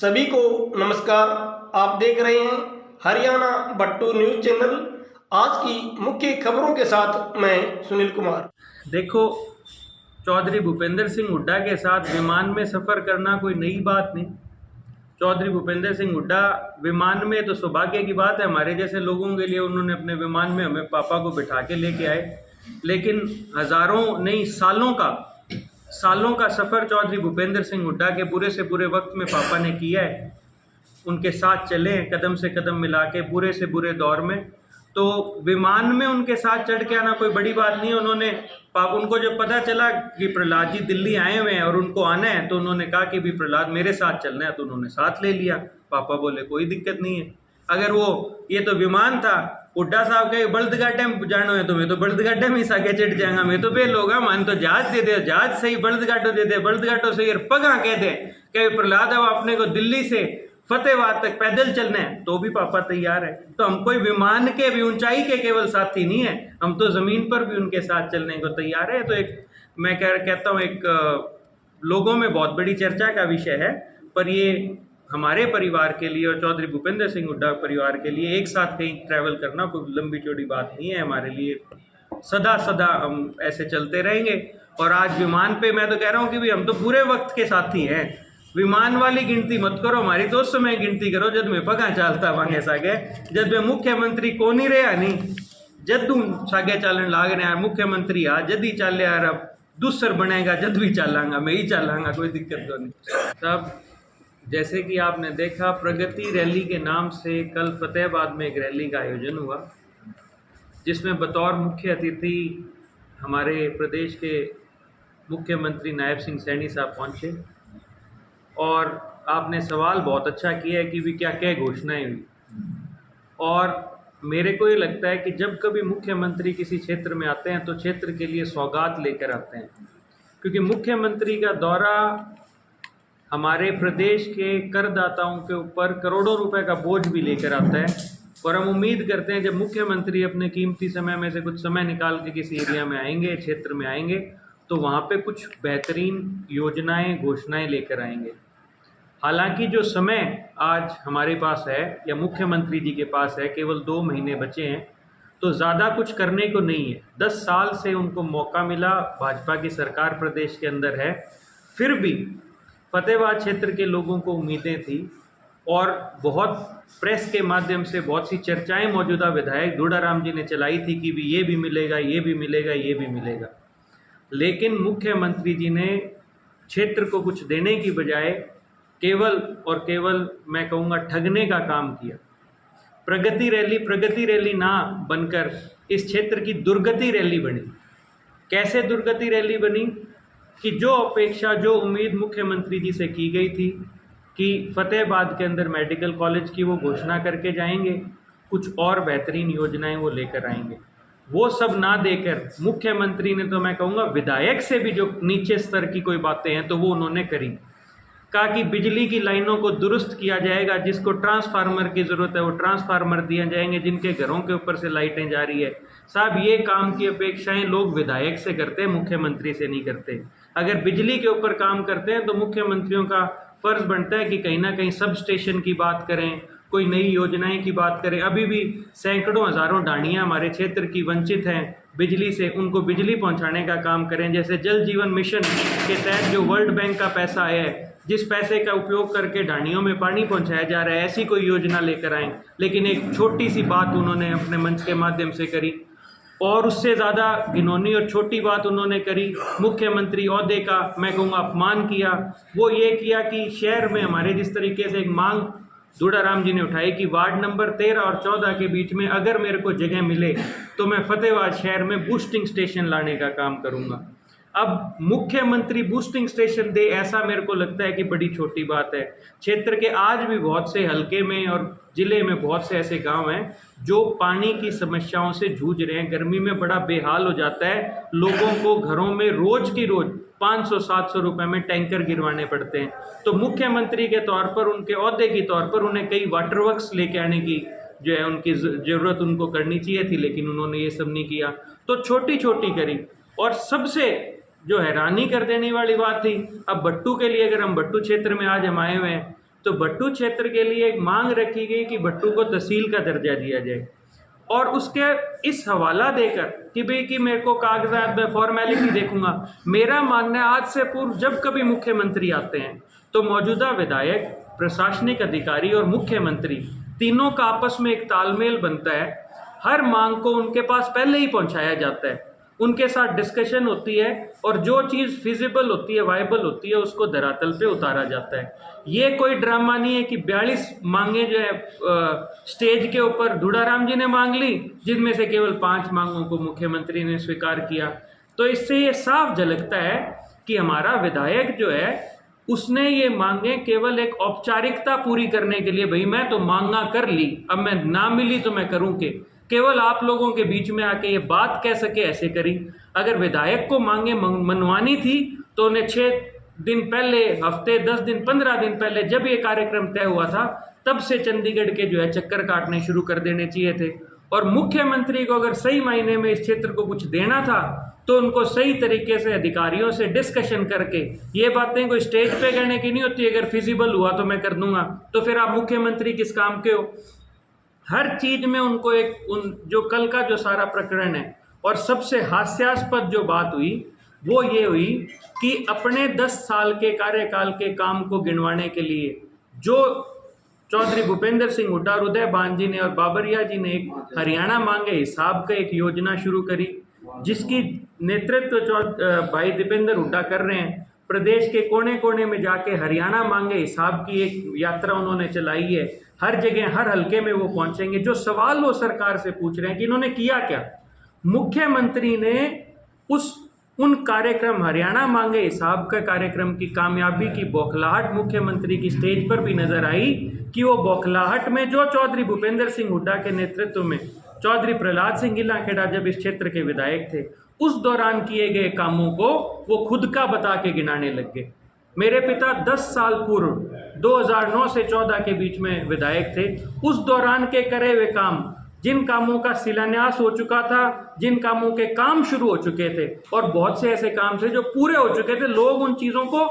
सभी को नमस्कार। आप देख रहे हैं हरियाणा बट्टू न्यूज चैनल। आज की मुख्य खबरों के साथ मैं सुनील कुमार। देखो, चौधरी भूपेंद्र सिंह हुड्डा के साथ विमान में सफ़र करना कोई नई बात नहीं। चौधरी भूपेंद्र सिंह हुड्डा विमान में तो सौभाग्य की बात है हमारे जैसे लोगों के लिए, उन्होंने अपने विमान में हमें पापा को बिठा के लेके आए। लेकिन हज़ारों नहीं सालों का सफ़र चौधरी भूपेंद्र सिंह हुड्डा के पूरे से पूरे वक्त में पापा ने किया है। उनके साथ चले कदम से कदम मिला के पूरे से बुरे दौर में। तो विमान में उनके साथ चढ़ के आना कोई बड़ी बात नहीं है। उनको जब पता चला कि प्रहलाद जी दिल्ली आए हुए हैं और उनको आना है, तो उन्होंने कहा कि भी प्रहलाद मेरे साथ चलना है, तो उन्होंने साथ ले लिया। पापा बोले कोई दिक्कत नहीं है। अगर ये तो विमान था, हुड्डा साहब के बल्दगाडे में जानो है, तो मैं तो बल्दगाडे में ही सागे चढ़ जाएगा, मैं तो बेल होगा, मान तो जहाज दे दे, जहाज सही बल्दगाडो दे दे, बल्दगाडो से पगा कह दे कि प्रहलाद अब अपने को दिल्ली से फतेहाबाद तक पैदल चलना है, तो भी पापा तैयार है। तो हम कोई विमान के भी ऊंचाई के केवल साथी नहीं है, हम तो जमीन पर भी उनके साथ चलने को तैयार है। तो मैं कहता हूँ लोगों में बहुत बड़ी चर्चा का विषय है, पर ये हमारे परिवार के लिए और चौधरी भूपेंद्र सिंह हुड्डा परिवार के लिए एक साथ कहीं ट्रैवल करना कोई लंबी चौड़ी बात नहीं है। हमारे लिए सदा हम ऐसे चलते रहेंगे। और आज विमान पे मैं तो कह रहा हूँ कि भी हम तो पूरे वक्त के साथी हैं। विमान वाली गिनती मत करो, हमारी तो उस समय गिनती करो जब मैं पगा चालता वांगे सागे, जब मैं मुख्यमंत्री को नहीं रहा नहीं, जदू सागे चालन लाग रहे यार मुख्यमंत्री आ जद ही चाले यार, अब दूसर बनेगा जद भी चालांगा, मैं ही चालांगा, कोई दिक्कत तो नहीं। तब जैसे कि आपने देखा, प्रगति रैली के नाम से कल फतेहाबाद में एक रैली का आयोजन हुआ, जिसमें बतौर मुख्य अतिथि हमारे प्रदेश के मुख्यमंत्री नायब सिंह सैनी साहब पहुंचे। और आपने सवाल बहुत अच्छा किया है कि भी क्या क्या घोषणाएं हुई। और मेरे को ये लगता है कि जब कभी मुख्यमंत्री किसी क्षेत्र में आते हैं तो क्षेत्र के लिए सौगात लेकर आते हैं, क्योंकि मुख्यमंत्री का दौरा हमारे प्रदेश के करदाताओं के ऊपर करोड़ों रुपए का बोझ भी लेकर आता है। और हम उम्मीद करते हैं जब मुख्यमंत्री अपने कीमती समय में से कुछ समय निकाल के किसी एरिया में आएंगे, क्षेत्र में आएंगे, तो वहाँ पे कुछ बेहतरीन योजनाएं घोषणाएं लेकर आएंगे। हालांकि जो समय आज हमारे पास है या मुख्यमंत्री जी के पास है, केवल 2 महीने बचे हैं, तो ज़्यादा कुछ करने को नहीं है। 10 साल से उनको मौका मिला, भाजपा की सरकार प्रदेश के अंदर है, फिर भी फतेहाबाद क्षेत्र के लोगों को उम्मीदें थी और बहुत प्रेस के माध्यम से बहुत सी चर्चाएं मौजूदा विधायक दूड़ाराम जी ने चलाई थी कि भी ये भी मिलेगा, ये भी मिलेगा, ये भी मिलेगा। लेकिन मुख्यमंत्री जी ने क्षेत्र को कुछ देने की बजाय केवल और केवल मैं कहूँगा ठगने का काम किया। प्रगति रैली ना बनकर इस क्षेत्र की दुर्गति रैली बनी। कैसे दुर्गति रैली बनी कि जो अपेक्षा, जो उम्मीद मुख्यमंत्री जी से की गई थी कि फतेहाबाद के अंदर मेडिकल कॉलेज की वो घोषणा करके जाएंगे, कुछ और बेहतरीन योजनाएं वो लेकर आएंगे, वो सब ना देकर मुख्यमंत्री ने, तो मैं कहूँगा विधायक से भी जो नीचे स्तर की कोई बातें हैं तो वो उन्होंने करी। कहा कि बिजली की लाइनों को दुरुस्त किया जाएगा, जिसको ट्रांसफार्मर की ज़रूरत है वो ट्रांसफार्मर दिए जाएंगे, जिनके घरों के ऊपर से लाइटें जा रही है। साहब, ये काम की अपेक्षाएं लोग विधायक से करते हैं, मुख्यमंत्री से नहीं करते। अगर बिजली के ऊपर काम करते हैं तो मुख्यमंत्रियों का फर्ज बनता है कि कहीं ना कहीं सब स्टेशन की बात करें, कोई नई योजनाएं की बात करें। अभी भी सैकड़ों हज़ारों डांडियाँ हमारे क्षेत्र की वंचित हैं बिजली से, उनको बिजली पहुंचाने का काम करें। जैसे जल जीवन मिशन के तहत जो वर्ल्ड बैंक का पैसा आया है, जिस पैसे का उपयोग करके ढाणियों में पानी पहुंचाया जा रहा है, ऐसी कोई योजना लेकर आएँ। लेकिन एक छोटी सी बात उन्होंने अपने मंच के माध्यम से करी, और उससे ज़्यादा घिनौनी और छोटी बात उन्होंने करी, मुख्यमंत्री ओहदे का मैं कहूँगा अपमान किया। वो ये किया कि शहर में हमारे जिस तरीके से एक मांग दूड़ाराम जी ने उठाई कि वार्ड नंबर 13 और 14 के बीच में अगर मेरे को जगह मिले तो मैं फतेहाबाद शहर में बूस्टिंग स्टेशन लाने का काम करूँगा। अब मुख्यमंत्री बूस्टिंग स्टेशन दे, ऐसा मेरे को लगता है कि बड़ी छोटी बात है। क्षेत्र के आज भी बहुत से हलके में और ज़िले में बहुत से ऐसे गांव हैं जो पानी की समस्याओं से जूझ रहे हैं। गर्मी में बड़ा बेहाल हो जाता है, लोगों को घरों में रोज़ की रोज़ 500-700 रुपये में टैंकर गिरवाने पड़ते हैं। तो मुख्यमंत्री के तौर पर, उनके ओहदे के तौर पर उन्हें कई वाटर वर्क्स लेके आने की जो है उनकी ज़रूरत उनको करनी चाहिए थी, लेकिन उन्होंने ये सब नहीं किया। तो छोटी छोटी करी। और सबसे जो हैरानी कर देने वाली बात थी, अब बट्टू के लिए, अगर हम बट्टू क्षेत्र में आज हम आए हुए हैं, तो भट्टू क्षेत्र के लिए एक मांग रखी गई कि भट्टू को तहसील का दर्जा दिया जाए, और उसके इस हवाला देकर कि भाई कि मेरे को कागजात में फॉर्मेलिटी देखूंगा। मेरा मानना है आज से पूर्व जब कभी मुख्यमंत्री आते हैं तो मौजूदा विधायक, प्रशासनिक अधिकारी और मुख्यमंत्री तीनों का आपस में एक तालमेल बनता है। हर मांग को उनके पास पहले ही पहुंचाया जाता है, उनके साथ डिस्कशन होती है और जो चीज़ फिजिबल होती है, वाइबल होती है, उसको धरातल पे उतारा जाता है। ये कोई ड्रामा नहीं है कि 42 मांगे जो है स्टेज के ऊपर धुड़ाराम जी ने मांग ली, जिनमें से केवल 5 मांगों को मुख्यमंत्री ने स्वीकार किया। तो इससे ये साफ झलकता है कि हमारा विधायक जो है उसने ये मांगे केवल एक औपचारिकता पूरी करने के लिए, भाई मैं तो मांगा कर ली, अब मैं ना मिली तो मैं करूँ के, केवल आप लोगों के बीच में आके ये बात कह सके ऐसे करी। अगर विधायक को मांगे मनवानी थी तो उन्हें 6 दिन पहले, हफ्ते 10 दिन 15 दिन पहले जब ये कार्यक्रम तय हुआ था तब से चंडीगढ़ के जो है चक्कर काटने शुरू कर देने चाहिए थे। और मुख्यमंत्री को अगर सही मायने में इस क्षेत्र को कुछ देना था तो उनको सही तरीके से अधिकारियों से डिस्कशन करके, ये बातें कोई स्टेज पे कहने की नहीं होती अगर फिजिबल हुआ तो मैं कर दूंगा, तो फिर आप मुख्यमंत्री किस काम के हो। हर चीज में उनको जो कल का जो सारा प्रकरण है, और सबसे हास्यास्पद जो बात हुई वो ये हुई कि अपने 10 साल के कार्यकाल के काम को गिनवाने के लिए जो चौधरी भूपेंद्र सिंह हुड्डा, उदय भान जी ने और बाबरिया जी ने एक हरियाणा मांगे हिसाब का एक योजना शुरू करी, जिसकी नेतृत्व भाई दीपेंद्र हुड्डा कर रहे हैं। प्रदेश के कोने कोने में जाके हरियाणा मांगे हिसाब की एक यात्रा उन्होंने चलाई है। हर जगह, हर हलके में वो पहुंचेंगे। जो सवाल वो सरकार से पूछ रहे हैं कि इन्होंने किया क्या, मुख्यमंत्री ने उन कार्यक्रम, हरियाणा मांगे हिसाब का कार्यक्रम की कामयाबी की बौखलाहट मुख्यमंत्री की स्टेज पर भी नजर आई कि वो बौखलाहट में जो चौधरी भूपेंद्र सिंह हुड्डा के नेतृत्व में चौधरी प्रहलाद सिंह गिल्लाखेड़ा जब इस क्षेत्र के विधायक थे, उस दौरान किए गए कामों को वो खुद का बता के गिनाने लग गए। मेरे पिता 10 साल पूर्व 2009 से 14 के बीच में विधायक थे। उस दौरान के करे हुए काम, जिन कामों का शिलान्यास हो चुका था, जिन कामों के काम शुरू हो चुके थे, और बहुत से ऐसे काम थे जो पूरे हो चुके थे, लोग उन चीज़ों को,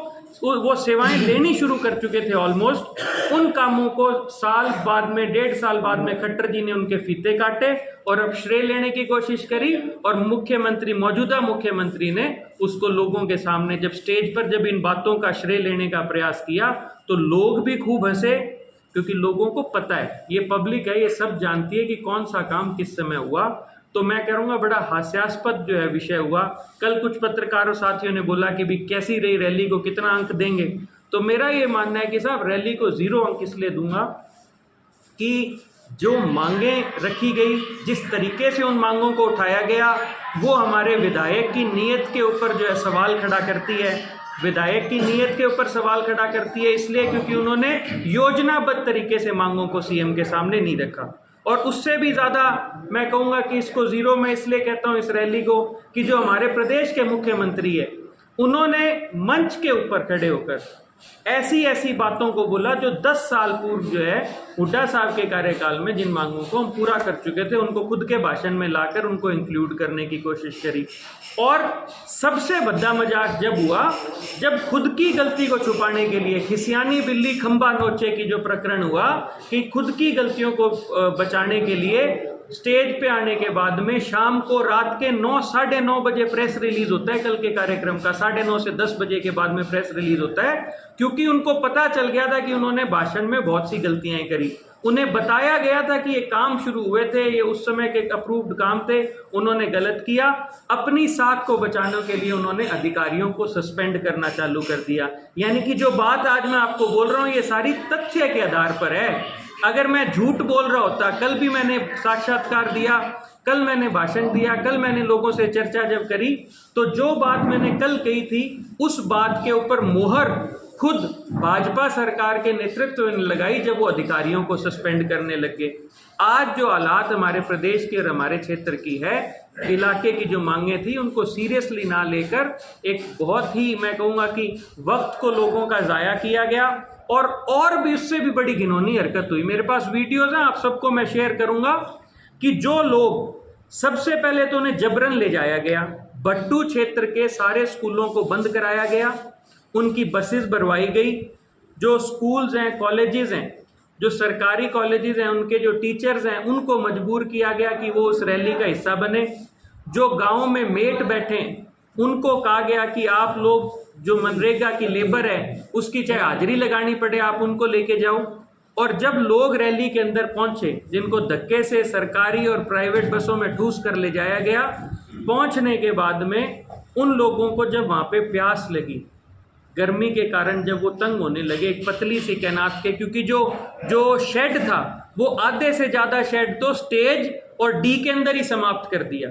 वो सेवाएं लेनी शुरू कर चुके थे ऑलमोस्ट, उन कामों को साल बाद में, 1.5 साल बाद में खट्टर जी ने उनके फीते काटे और अब श्रेय लेने की कोशिश करी। और मुख्यमंत्री, मौजूदा मुख्यमंत्री ने उसको लोगों के सामने जब स्टेज पर जब इन बातों का श्रेय लेने का प्रयास किया तो लोग भी खूब हंसे, क्योंकि लोगों को पता है, ये पब्लिक है, ये सब जानती है कि कौन सा काम किस समय हुआ। तो मैं कहूँगा बड़ा हास्यास्पद जो है विषय हुआ। कल कुछ पत्रकारों साथियों ने बोला कि भी कैसी रही रैली, को कितना अंक देंगे, तो मेरा ये मानना है कि साहब रैली को 0 अंक इसलिए दूंगा कि जो मांगें रखी गई, जिस तरीके से उन मांगों को उठाया गया, वो हमारे विधायक की नीयत के ऊपर जो है सवाल खड़ा करती है। विधायक की नीयत के ऊपर सवाल खड़ा करती है इसलिए क्योंकि उन्होंने योजनाबद्ध तरीके से मांगों को सीएम के सामने नहीं रखा। और उससे भी ज़्यादा मैं कहूँगा कि इसको 0 में इसलिए कहता हूँ इस रैली को, कि जो हमारे प्रदेश के मुख्यमंत्री है, उन्होंने मंच के ऊपर खड़े होकर ऐसी ऐसी बातों को बोला जो 10 साल पूर्व जो है हुड्डा साहब के कार्यकाल में जिन मांगों को हम पूरा कर चुके थे, उनको खुद के भाषण में लाकर उनको इंक्लूड करने की कोशिश करी। और सबसे बड़ा मजाक जब हुआ, जब खुद की गलती को छुपाने के लिए खिसियानी बिल्ली खंबा नोचे की जो प्रकरण हुआ, कि खुद की गलतियों को बचाने के लिए स्टेज पे आने के बाद में शाम को रात के 9, साढ़े 9 बजे प्रेस रिलीज होता है। कल के कार्यक्रम का 9:30 से 10 बजे के बाद में प्रेस रिलीज होता है, क्योंकि उनको पता चल गया था कि उन्होंने भाषण में बहुत सी गलतियां करी। उन्हें बताया गया था कि ये काम शुरू हुए थे, ये उस समय के अप्रूव्ड काम थे, उन्होंने गलत किया। अपनी साख को बचाने के लिए उन्होंने अधिकारियों को सस्पेंड करना चालू कर दिया। यानी कि जो बात आज मैं आपको बोल रहा हूँ ये सारी तथ्य के आधार पर है। अगर मैं झूठ बोल रहा होता, कल भी मैंने साक्षात्कार दिया, कल मैंने भाषण दिया, कल मैंने लोगों से चर्चा जब करी, तो जो बात मैंने कल कही थी उस बात के ऊपर मोहर खुद भाजपा सरकार के नेतृत्व में लगाई जब वो अधिकारियों को सस्पेंड करने लगे। आज जो हालात हमारे प्रदेश के और हमारे क्षेत्र की है, इलाके की जो मांगे थी, उनको सीरियसली ना लेकर एक बहुत ही मैं कहूँगा कि वक्त को लोगों का ज़ाया किया गया। और भी उससे भी बड़ी घिनौनी हरकत हुई। मेरे पास वीडियोज़ हैं, आप सबको मैं शेयर करूँगा, कि जो लोग सबसे पहले तो उन्हें जबरन ले जाया गया, भट्टू क्षेत्र के सारे स्कूलों को बंद कराया गया, उनकी बसेस भरवाई गई, जो स्कूल्स हैं, कॉलेजेस हैं, जो सरकारी कॉलेजेस हैं, उनके जो टीचर्स हैं, उनको मजबूर किया गया कि वो उस रैली का हिस्सा बने। जो गांव में मेट बैठे उनको कहा गया कि आप लोग जो मनरेगा की लेबर है उसकी चाहे हाजिरी लगानी पड़े, आप उनको लेके जाओ। और जब लोग रैली के अंदर पहुंचे, जिनको धक्के से सरकारी और प्राइवेट बसों में ठूस कर ले जाया गया, पहुंचने के बाद में उन लोगों को जब वहां पे प्यास लगी, गर्मी के कारण जब वो तंग होने लगे एक पतली सी कैनात के, क्योंकि जो शेड था वो आधे से ज़्यादा शेड तो स्टेज और डी के अंदर ही समाप्त कर दिया,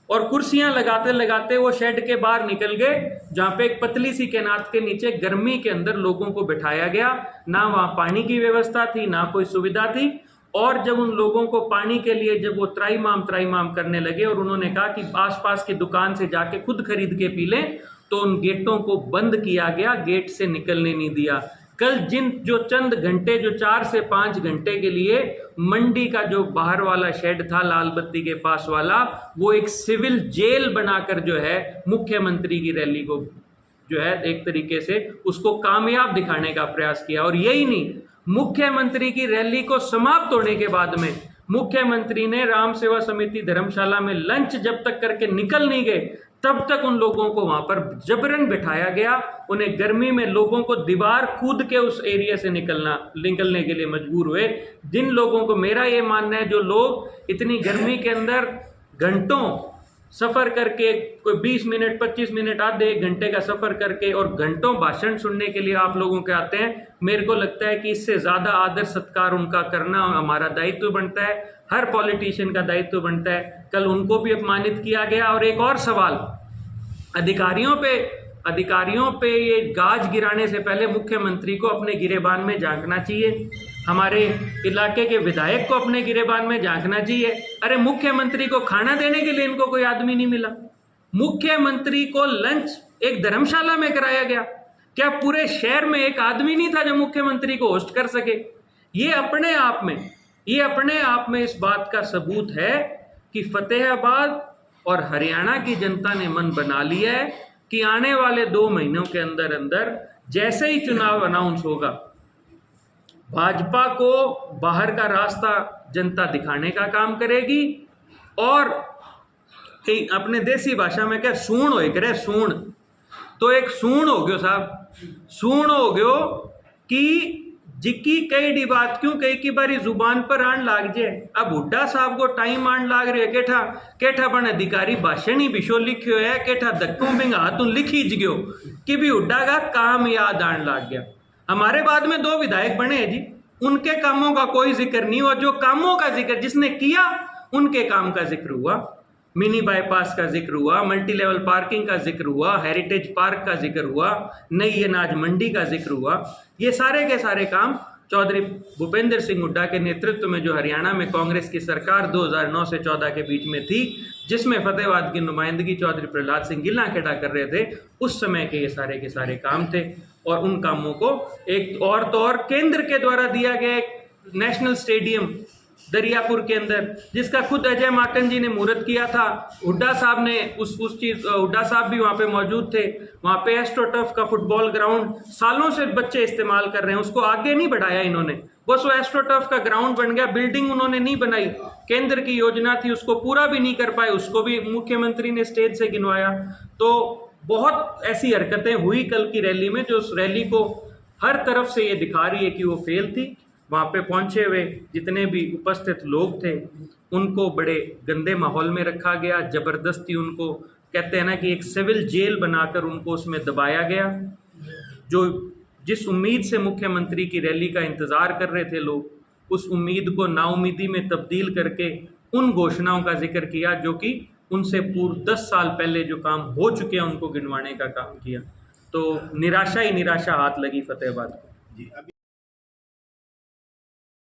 और कुर्सियां लगाते लगाते वो शेड के बाहर निकल गए, जहाँ पे एक पतली सी कैनात के नीचे गर्मी के अंदर लोगों को बिठाया गया। ना वहाँ पानी की व्यवस्था थी, ना कोई सुविधा थी। और जब उन लोगों को पानी के लिए जब वो त्राईमाम करने लगे और उन्होंने कहा कि आसपास की दुकान से जाके खुद खरीद के पी लें, तो उन गेटों को बंद किया गया, गेट से निकलने नहीं दिया। कल जो चंद घंटे, जो 4 से 5 घंटे के लिए मंडी का जो बाहर वाला शेड था लाल बत्ती के पास वाला, वो एक सिविल जेल बनाकर जो है मुख्यमंत्री की रैली को जो है एक तरीके से उसको कामयाब दिखाने का प्रयास किया। और यही नहीं, मुख्यमंत्री की रैली को समाप्त होने के बाद में मुख्यमंत्री ने राम सेवा समिति धर्मशाला में लंच जब तक करके निकल नहीं गए, तब तक उन लोगों को वहां पर जबरन बिठाया गया। उन्हें गर्मी में लोगों को दीवार कूद के उस एरिया से निकलने के लिए मजबूर हुए। जिन लोगों को, मेरा ये मानना है, जो लोग इतनी गर्मी के अंदर घंटों सफ़र करके, कोई 20 मिनट 25 मिनट आधे 1 घंटे का सफ़र करके और घंटों भाषण सुनने के लिए आप लोगों के आते हैं, मेरे को लगता है कि इससे ज़्यादा आदर सत्कार उनका करना हमारा दायित्व बनता है, हर पॉलिटिशियन का दायित्व बनता है। कल उनको भी अपमानित किया गया। और एक और सवाल, अधिकारियों पे ये गाज गिराने से पहले मुख्यमंत्री को अपने गिरेबान में झांकना चाहिए, हमारे इलाके के विधायक को अपने गिरेबान में झांकना चाहिए। अरे मुख्यमंत्री को खाना देने के लिए इनको कोई आदमी नहीं मिला, मुख्यमंत्री को लंच एक धर्मशाला में कराया गया, क्या पूरे शहर में एक आदमी नहीं था जो मुख्यमंत्री को होस्ट कर सके? ये अपने आप में इस बात का सबूत है कि फतेहाबाद और हरियाणा की जनता ने मन बना लिया है कि आने वाले 2 महीनों के अंदर अंदर जैसे ही चुनाव अनाउंस होगा, भाजपा को बाहर का रास्ता जनता दिखाने का काम करेगी। और अपने देसी भाषा में क्या सूण हो करे, सूण तो एक सूण हो गयो साहब, सूण हो गयो कि जिक्की कई डी बात क्यों कई की बारी जुबान पर आन लाग जाए। अब हुड्डा साहब को टाइम आन लाग रहे केठा बन अधिकारी भाषण ही विशो लिखियो है, केठा धक्कों बिंग हाथों लिखी जगो कि भी हुड्डा का काम याद आन लाग गया। हमारे बाद में 2 विधायक बने हैं जी, उनके कामों का कोई जिक्र नहीं हुआ, जो कामों का जिक्र जिसने किया उनके काम का जिक्र हुआ। मिनी बाईपास का जिक्र हुआ, मल्टी लेवल पार्किंग का जिक्र हुआ, हेरिटेज पार्क का जिक्र हुआ, नई अनाज मंडी का जिक्र हुआ। ये सारे के सारे काम चौधरी भूपेंद्र सिंह हुड्डा के नेतृत्व में जो हरियाणा में कांग्रेस की सरकार 2009 से 14 के बीच में थी, जिसमें फतेहाबाद की नुमाइंदगी चौधरी प्रहलाद सिंह गिल्ला खेड़ा कर रहे थे, उस समय के ये सारे काम थे। और उन कामों को एक और तो और केंद्र के द्वारा दिया गया एक नेशनल स्टेडियम दरियापुर के अंदर, जिसका खुद अजय माकन जी ने मुहूर्त किया था। हुड्डा साहब ने हुड्डा साहब भी वहाँ पे मौजूद थे। वहाँ पे एस्ट्रोटर्फ का फुटबॉल ग्राउंड सालों से बच्चे इस्तेमाल कर रहे हैं, उसको आगे नहीं बढ़ाया इन्होंने, बस वो एस्ट्रोटर्फ का ग्राउंड बन गया, बिल्डिंग उन्होंने नहीं बनाई। केंद्र की योजना थी, उसको पूरा भी नहीं कर पाए, उसको भी मुख्यमंत्री ने स्टेज से गिनवाया। तो बहुत ऐसी हरकतें हुई कल की रैली में, जो उस रैली को हर तरफ से ये दिखा रही है कि वो फेल थी। वहाँ पे पहुँचे हुए जितने भी उपस्थित लोग थे उनको बड़े गंदे माहौल में रखा गया, ज़बरदस्ती उनको, कहते हैं ना कि एक सिविल जेल बनाकर उनको उसमें दबाया गया। जो जिस उम्मीद से मुख्यमंत्री की रैली का इंतज़ार कर रहे थे लोग, उस उम्मीद को नाउमीदी में तब्दील करके उन घोषणाओं का जिक्र किया जो कि उनसे पूर्व 10 साल पहले जो काम हो चुके हैं उनको गिनवाने का काम किया। तो निराशा ही निराशा हाथ लगी फतेहाबाद को। जी।